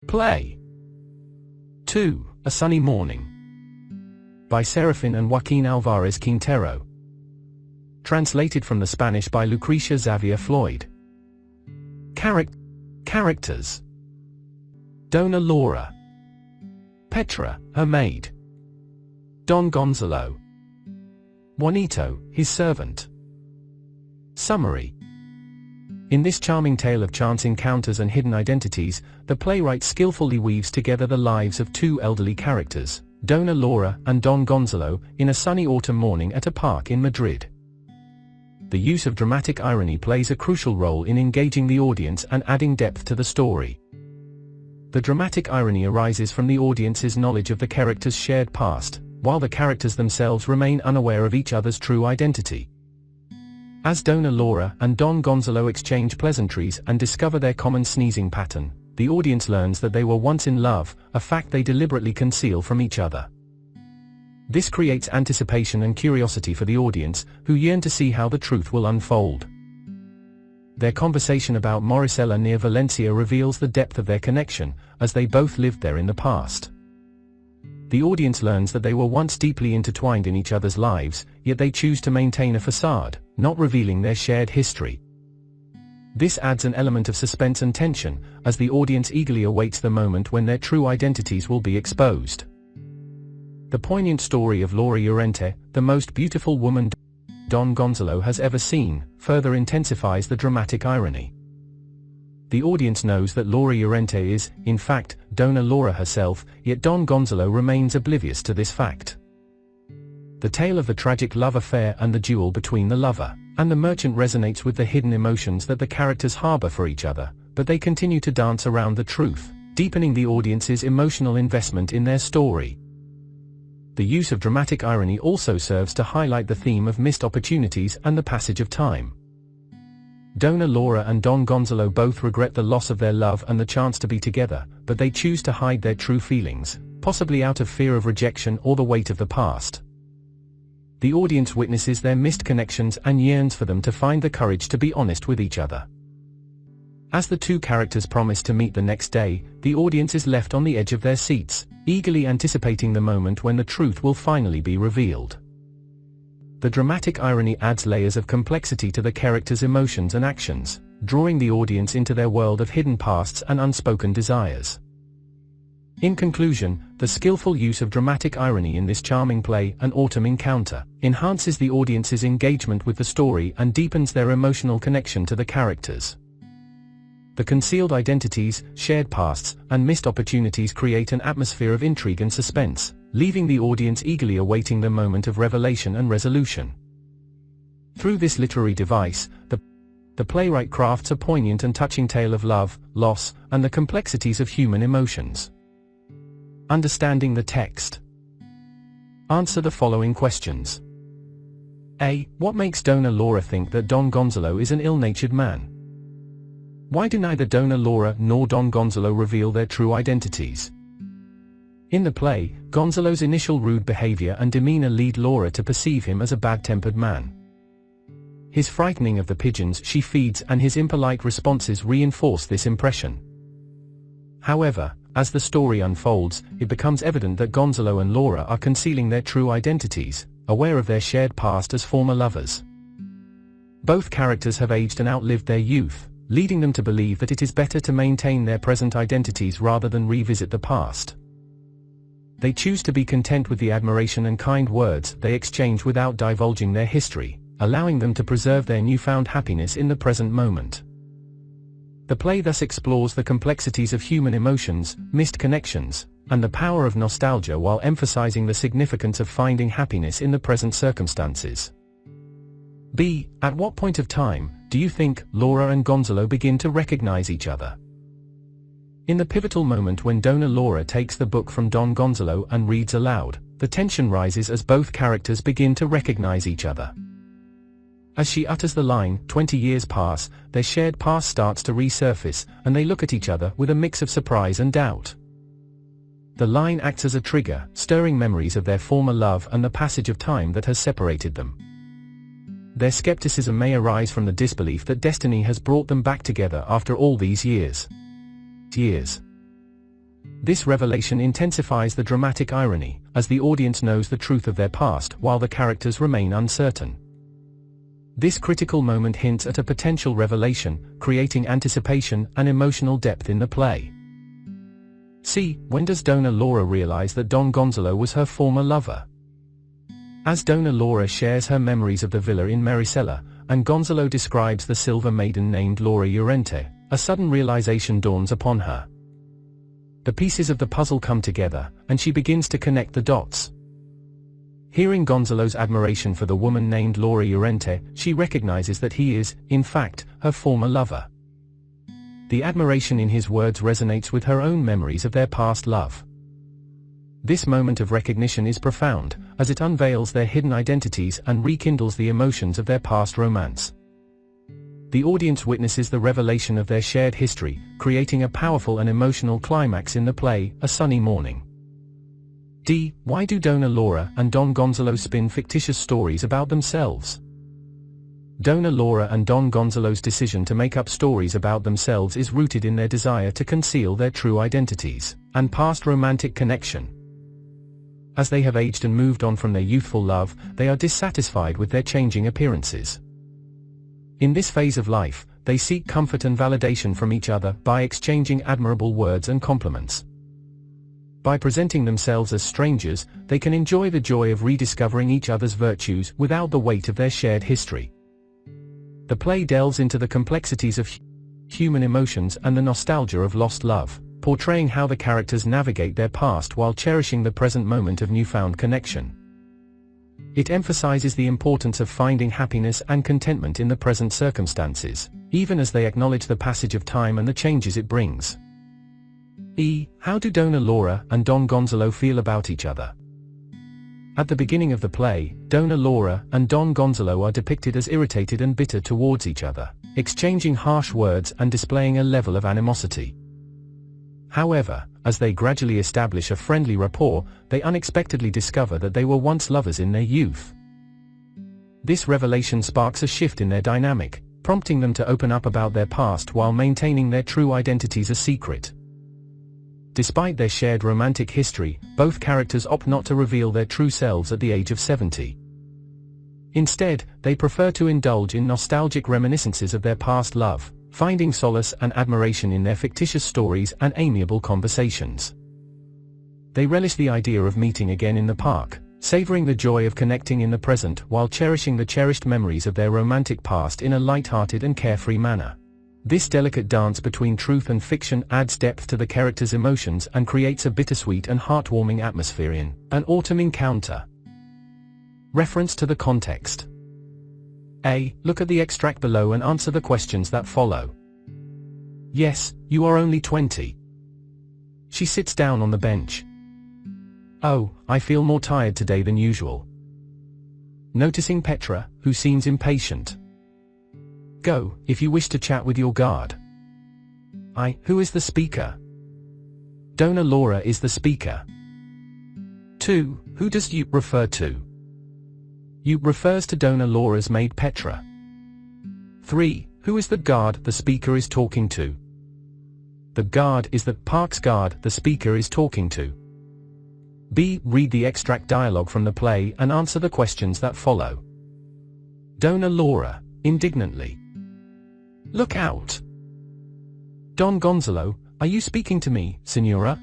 Play 2. A Sunny Morning by Serafin and Joaquin Alvarez Quintero. Translated from the Spanish by Lucrecia Xavier Floyd. Characters: Dona Laura, Petra, her maid, Don Gonzalo, Juanito, his servant. Summary: in this charming tale of chance encounters and hidden identities, the playwright skillfully weaves together the lives of two elderly characters, Dona Laura and Don Gonzalo, in a sunny autumn morning at a park in Madrid. The use of dramatic irony plays a crucial role in engaging the audience and adding depth to the story. The dramatic irony arises from the audience's knowledge of the characters' shared past, while the characters themselves remain unaware of each other's true identity. As Dona Laura and Don Gonzalo exchange pleasantries and discover their common sneezing pattern, the audience learns that they were once in love, a fact they deliberately conceal from each other. This creates anticipation and curiosity for the audience, who yearn to see how the truth will unfold. Their conversation about Moricella near Valencia reveals the depth of their connection, as they both lived there in the past. The audience learns that they were once deeply intertwined in each other's lives, yet they choose to maintain a facade, not revealing their shared history. This adds an element of suspense and tension, as the audience eagerly awaits the moment when their true identities will be exposed. The poignant story of Laura Llorente, the most beautiful woman Don Gonzalo has ever seen, further intensifies the dramatic irony. The audience knows that Laura Llorente is, in fact, Dona Laura herself, yet Don Gonzalo remains oblivious to this fact. The tale of the tragic love affair and the duel between the lover and the merchant resonates with the hidden emotions that the characters harbor for each other, but they continue to dance around the truth, deepening the audience's emotional investment in their story. The use of dramatic irony also serves to highlight the theme of missed opportunities and the passage of time. Dona Laura and Don Gonzalo both regret the loss of their love and the chance to be together, but they choose to hide their true feelings, possibly out of fear of rejection or the weight of the past. The audience witnesses their missed connections and yearns for them to find the courage to be honest with each other. As the two characters promise to meet the next day, the audience is left on the edge of their seats, eagerly anticipating the moment when the truth will finally be revealed. The dramatic irony adds layers of complexity to the characters' emotions and actions, drawing the audience into their world of hidden pasts and unspoken desires. In conclusion, the skillful use of dramatic irony in this charming play, An Autumn Encounter, enhances the audience's engagement with the story and deepens their emotional connection to the characters. The concealed identities, shared pasts, and missed opportunities create an atmosphere of intrigue and suspense, leaving the audience eagerly awaiting the moment of revelation and resolution. Through this literary device, the playwright crafts a poignant and touching tale of love, loss, and the complexities of human emotions. Understanding the text. Answer the following questions. A. What makes Dona Laura think that Don Gonzalo is an ill-natured man? Why do neither Dona Laura nor Don Gonzalo reveal their true identities? In the play, Gonzalo's initial rude behavior and demeanor lead Laura to perceive him as a bad-tempered man. His frightening of the pigeons she feeds and his impolite responses reinforce this impression. However, as the story unfolds, it becomes evident that Gonzalo and Laura are concealing their true identities, aware of their shared past as former lovers. Both characters have aged and outlived their youth, leading them to believe that it is better to maintain their present identities rather than revisit the past. They choose to be content with the admiration and kind words they exchange without divulging their history, allowing them to preserve their newfound happiness in the present moment. The play thus explores the complexities of human emotions, missed connections, and the power of nostalgia while emphasizing the significance of finding happiness in the present circumstances. B. At what point of time do you think Laura and Gonzalo begin to recognize each other? In the pivotal moment when Dona Laura takes the book from Don Gonzalo and reads aloud, the tension rises as both characters begin to recognize each other. As she utters the line, 20 years pass, their shared past starts to resurface, and they look at each other with a mix of surprise and doubt. The line acts as a trigger, stirring memories of their former love and the passage of time that has separated them. Their skepticism may arise from the disbelief that destiny has brought them back together after all these years. This revelation intensifies the dramatic irony, as the audience knows the truth of their past while the characters remain uncertain. This critical moment hints at a potential revelation, creating anticipation and emotional depth in the play. C. When does Dona Laura realize that Don Gonzalo was her former lover? As Dona Laura shares her memories of the villa in Maricela, and Gonzalo describes the silver maiden named Laura Llorente, a sudden realization dawns upon her. The pieces of the puzzle come together, and she begins to connect the dots. Hearing Gonzalo's admiration for the woman named Laura Llorente, she recognizes that he is, in fact, her former lover. The admiration in his words resonates with her own memories of their past love. This moment of recognition is profound, as it unveils their hidden identities and rekindles the emotions of their past romance. The audience witnesses the revelation of their shared history, creating a powerful and emotional climax in the play, A Sunny Morning. D. Why do Dona Laura and Don Gonzalo spin fictitious stories about themselves? Dona Laura and Don Gonzalo's decision to make up stories about themselves is rooted in their desire to conceal their true identities and past romantic connection. As they have aged and moved on from their youthful love, they are dissatisfied with their changing appearances. In this phase of life, they seek comfort and validation from each other by exchanging admirable words and compliments. By presenting themselves as strangers, they can enjoy the joy of rediscovering each other's virtues without the weight of their shared history. The play delves into the complexities of human emotions and the nostalgia of lost love, portraying how the characters navigate their past while cherishing the present moment of newfound connection. It emphasizes the importance of finding happiness and contentment in the present circumstances, even as they acknowledge the passage of time and the changes it brings. E. How do Dona Laura and Don Gonzalo feel about each other? At the beginning of the play, Dona Laura and Don Gonzalo are depicted as irritated and bitter towards each other, exchanging harsh words and displaying a level of animosity. However, as they gradually establish a friendly rapport, they unexpectedly discover that they were once lovers in their youth. This revelation sparks a shift in their dynamic, prompting them to open up about their past while maintaining their true identities a secret. Despite their shared romantic history, both characters opt not to reveal their true selves at the age of 70. Instead, they prefer to indulge in nostalgic reminiscences of their past love, finding solace and admiration in their fictitious stories and amiable conversations. They relish the idea of meeting again in the park, savoring the joy of connecting in the present while cherishing the cherished memories of their romantic past in a light-hearted and carefree manner. This delicate dance between truth and fiction adds depth to the characters' emotions and creates a bittersweet and heartwarming atmosphere in An Autumn Encounter. Reference to the context. A. Look at the extract below and answer the questions that follow. Yes, you are only 20. She sits down on the bench. Oh, I feel more tired today than usual. Noticing Petra, who seems impatient. Go, if you wish to chat with your guard. I. Who is the speaker? Dona Laura is the speaker. 2. Who does you refer to? You refers to Dona Laura's maid Petra. 3. Who is the guard the speaker is talking to? The guard is the park's guard the speaker is talking to. B. Read the extract dialogue from the play and answer the questions that follow. Dona Laura, indignantly. Look out! Don Gonzalo, are you speaking to me, Senora?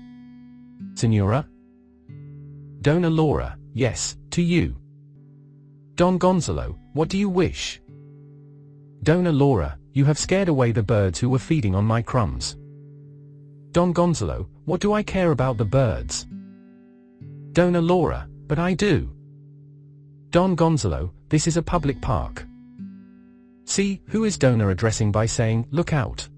Senora? Dona Laura, yes, to you. Don Gonzalo, what do you wish? Dona Laura, you have scared away the birds who were feeding on my crumbs. Don Gonzalo, what do I care about the birds? Dona Laura, but I do. Don Gonzalo, this is a public park. See, who is Dona addressing by saying, look out?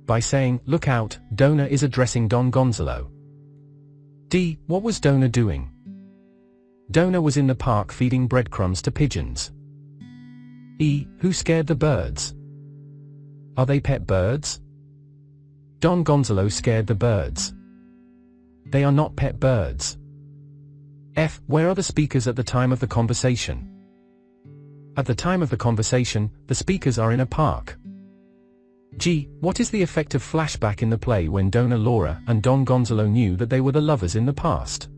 By saying, look out, Dona is addressing Don Gonzalo. D. What was Dona doing? Dona was in the park feeding breadcrumbs to pigeons. E. Who scared the birds? Are they pet birds? Don Gonzalo scared the birds. They are not pet birds. F. Where are the speakers at the time of the conversation? At the time of the conversation, the speakers are in a park. G. What is the effect of flashback in the play when Dona Laura and Don Gonzalo knew that they were the lovers in the past?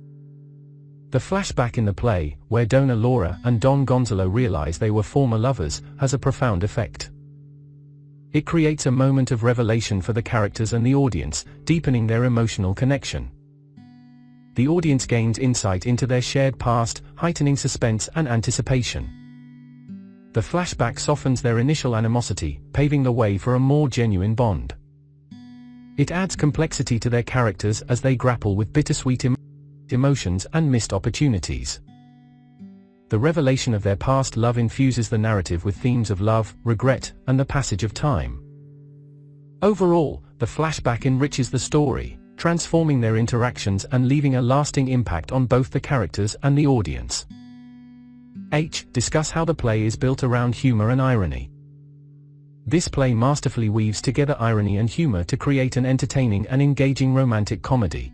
The flashback in the play, where Dona Laura and Don Gonzalo realize they were former lovers, has a profound effect. It creates a moment of revelation for the characters and the audience, deepening their emotional connection. The audience gains insight into their shared past, heightening suspense and anticipation. The flashback softens their initial animosity, paving the way for a more genuine bond. It adds complexity to their characters as they grapple with bittersweet emotions and missed opportunities. The revelation of their past love infuses the narrative with themes of love, regret, and the passage of time. Overall, the flashback enriches the story, transforming their interactions and leaving a lasting impact on both the characters and the audience. H. Discuss how the play is built around humor and irony. This play masterfully weaves together irony and humor to create an entertaining and engaging romantic comedy.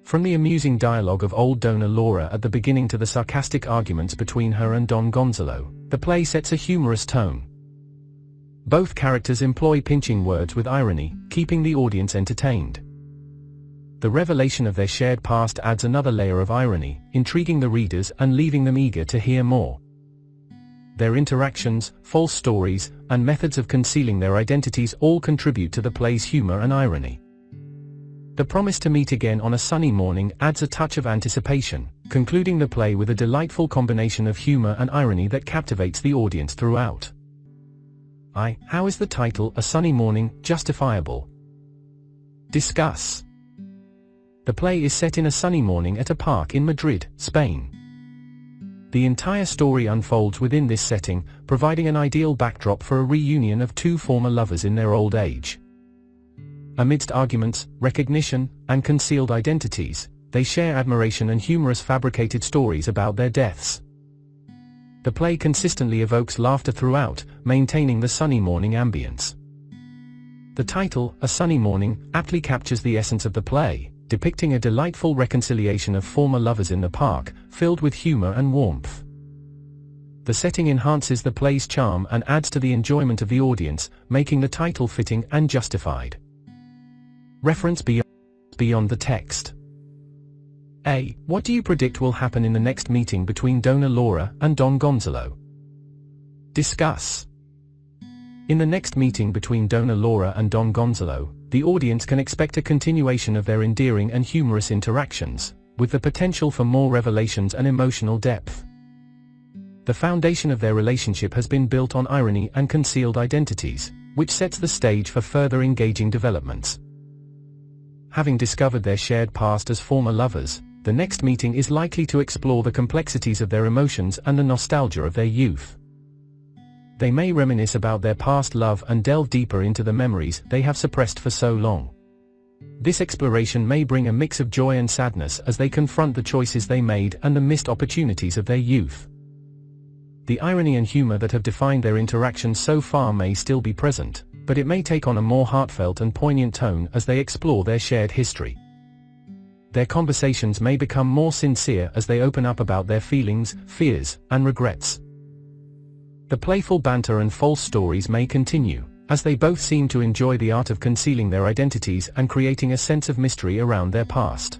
From the amusing dialogue of old Dona Laura at the beginning to the sarcastic arguments between her and Don Gonzalo, the play sets a humorous tone. Both characters employ pinching words with irony, keeping the audience entertained. The revelation of their shared past adds another layer of irony, intriguing the readers and leaving them eager to hear more. Their interactions, false stories, and methods of concealing their identities all contribute to the play's humor and irony. The promise to meet again on a sunny morning adds a touch of anticipation, concluding the play with a delightful combination of humor and irony that captivates the audience throughout. I. How is the title, A Sunny Morning, justifiable? Discuss. The play is set in a sunny morning at a park in Madrid, Spain. The entire story unfolds within this setting, providing an ideal backdrop for a reunion of two former lovers in their old age. Amidst arguments, recognition, and concealed identities, they share admiration and humorous fabricated stories about their deaths. The play consistently evokes laughter throughout, maintaining the sunny morning ambience. The title, A Sunny Morning, aptly captures the essence of the play, depicting a delightful reconciliation of former lovers in the park, filled with humor and warmth. The setting enhances the play's charm and adds to the enjoyment of the audience, making the title fitting and justified. Reference beyond the text. A. What do you predict will happen in the next meeting between Dona Laura and Don Gonzalo? Discuss. In the next meeting between Dona Laura and Don Gonzalo, the audience can expect a continuation of their endearing and humorous interactions, with the potential for more revelations and emotional depth. The foundation of their relationship has been built on irony and concealed identities, which sets the stage for further engaging developments. Having discovered their shared past as former lovers, the next meeting is likely to explore the complexities of their emotions and the nostalgia of their youth. They may reminisce about their past love and delve deeper into the memories they have suppressed for so long. This exploration may bring a mix of joy and sadness as they confront the choices they made and the missed opportunities of their youth. The irony and humor that have defined their interactions so far may still be present, but it may take on a more heartfelt and poignant tone as they explore their shared history. Their conversations may become more sincere as they open up about their feelings, fears, and regrets. The playful banter and false stories may continue, as they both seem to enjoy the art of concealing their identities and creating a sense of mystery around their past.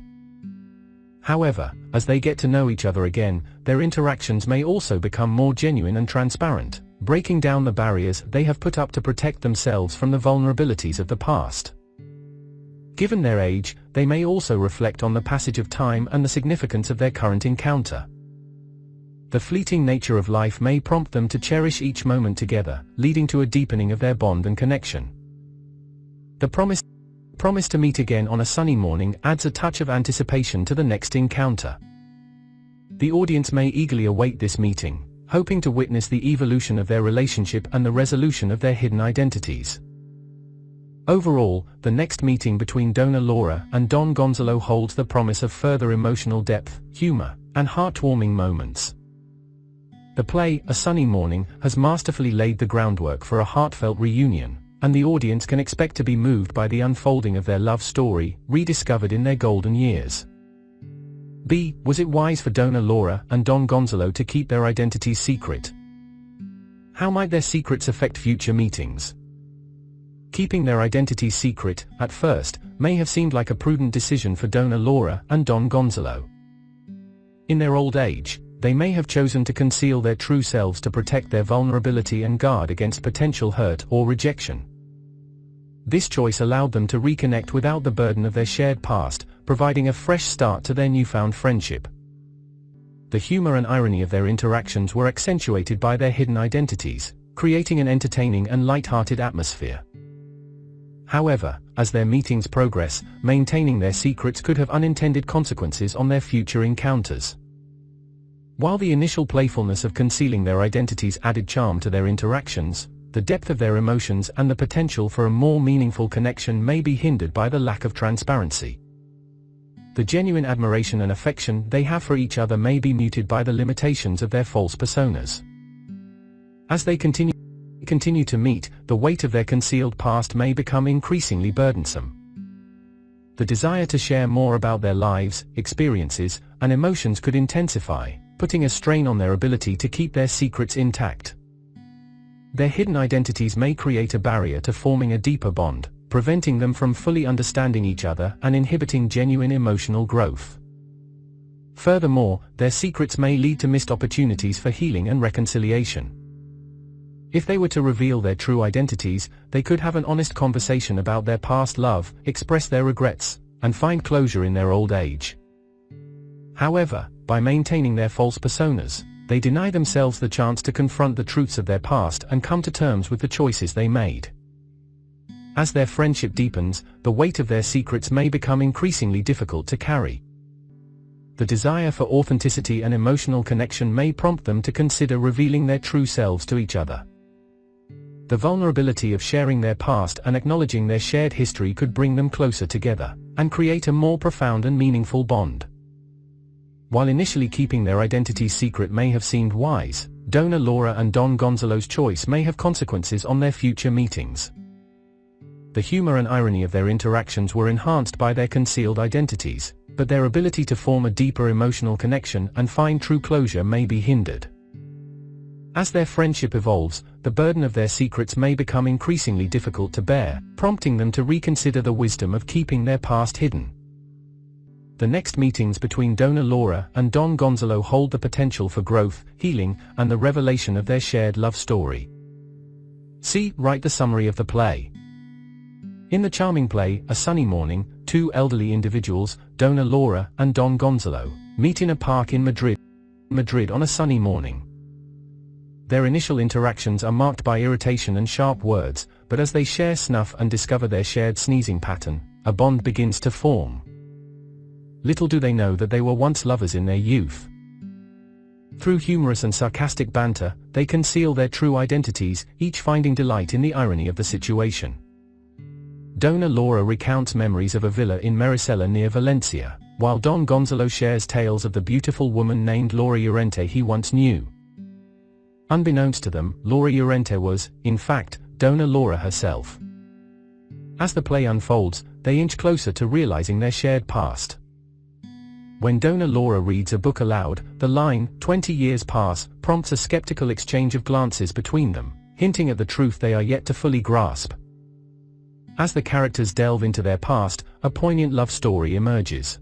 However, as they get to know each other again, their interactions may also become more genuine and transparent, breaking down the barriers they have put up to protect themselves from the vulnerabilities of the past. Given their age, they may also reflect on the passage of time and the significance of their current encounter. The fleeting nature of life may prompt them to cherish each moment together, leading to a deepening of their bond and connection. The promise to meet again on a sunny morning adds a touch of anticipation to the next encounter. The audience may eagerly await this meeting, hoping to witness the evolution of their relationship and the resolution of their hidden identities. Overall, the next meeting between Dona Laura and Don Gonzalo holds the promise of further emotional depth, humor, and heartwarming moments. The play, A Sunny Morning, has masterfully laid the groundwork for a heartfelt reunion, and the audience can expect to be moved by the unfolding of their love story, rediscovered in their golden years. B. Was it wise for Dona Laura and Don Gonzalo to keep their identities secret? How might their secrets affect future meetings? Keeping their identities secret, at first, may have seemed like a prudent decision for Dona Laura and Don Gonzalo. In their old age, they may have chosen to conceal their true selves to protect their vulnerability and guard against potential hurt or rejection. This choice allowed them to reconnect without the burden of their shared past, providing a fresh start to their newfound friendship. The humor and irony of their interactions were accentuated by their hidden identities, creating an entertaining and light-hearted atmosphere. However, as their meetings progress, maintaining their secrets could have unintended consequences on their future encounters. While the initial playfulness of concealing their identities added charm to their interactions, the depth of their emotions and the potential for a more meaningful connection may be hindered by the lack of transparency. The genuine admiration and affection they have for each other may be muted by the limitations of their false personas. As they continue to meet, the weight of their concealed past may become increasingly burdensome. The desire to share more about their lives, experiences, and emotions could intensify, putting a strain on their ability to keep their secrets intact. Their hidden identities may create a barrier to forming a deeper bond, preventing them from fully understanding each other and inhibiting genuine emotional growth. Furthermore, their secrets may lead to missed opportunities for healing and reconciliation. If they were to reveal their true identities, they could have an honest conversation about their past love, express their regrets, and find closure in their old age. However, by maintaining their false personas, they deny themselves the chance to confront the truths of their past and come to terms with the choices they made. As their friendship deepens, the weight of their secrets may become increasingly difficult to carry. The desire for authenticity and emotional connection may prompt them to consider revealing their true selves to each other. The vulnerability of sharing their past and acknowledging their shared history could bring them closer together, and create a more profound and meaningful bond. While initially keeping their identities secret may have seemed wise, Dona Laura and Don Gonzalo's choice may have consequences on their future meetings. The humor and irony of their interactions were enhanced by their concealed identities, but their ability to form a deeper emotional connection and find true closure may be hindered. As their friendship evolves, the burden of their secrets may become increasingly difficult to bear, prompting them to reconsider the wisdom of keeping their past hidden. The next meetings between Dona Laura and Don Gonzalo hold the potential for growth, healing, and the revelation of their shared love story. Write the summary of the play. In the charming play, A Sunny Morning, two elderly individuals, Dona Laura and Don Gonzalo, meet in a park in Madrid on a sunny morning. Their initial interactions are marked by irritation and sharp words, but as they share snuff and discover their shared sneezing pattern, a bond begins to form. Little do they know that they were once lovers in their youth. Through humorous and sarcastic banter, they conceal their true identities, each finding delight in the irony of the situation. Dona Laura recounts memories of a villa in Maricela near Valencia, while Don Gonzalo shares tales of the beautiful woman named Laura Llorente he once knew. Unbeknownst to them, Laura Llorente was, in fact, Dona Laura herself. As the play unfolds, they inch closer to realizing their shared past. When Dona Laura reads a book aloud, the line, 20 years pass, prompts a skeptical exchange of glances between them, hinting at the truth they are yet to fully grasp. As the characters delve into their past, a poignant love story emerges.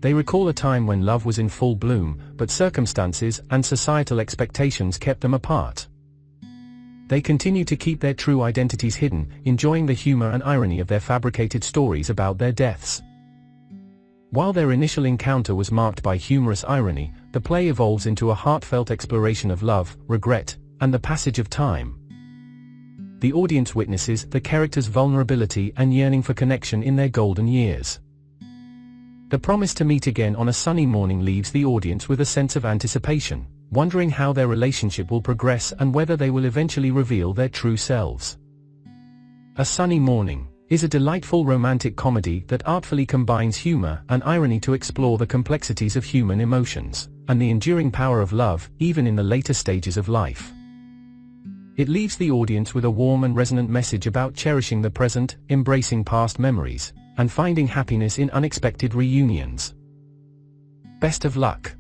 They recall a time when love was in full bloom, but circumstances and societal expectations kept them apart. They continue to keep their true identities hidden, enjoying the humor and irony of their fabricated stories about their deaths. While their initial encounter was marked by humorous irony, the play evolves into a heartfelt exploration of love, regret, and the passage of time. The audience witnesses the characters' vulnerability and yearning for connection in their golden years. The promise to meet again on a sunny morning leaves the audience with a sense of anticipation, wondering how their relationship will progress and whether they will eventually reveal their true selves. A Sunny Morning is a delightful romantic comedy that artfully combines humor and irony to explore the complexities of human emotions, and the enduring power of love, even in the later stages of life. It leaves the audience with a warm and resonant message about cherishing the present, embracing past memories, and finding happiness in unexpected reunions. Best of luck.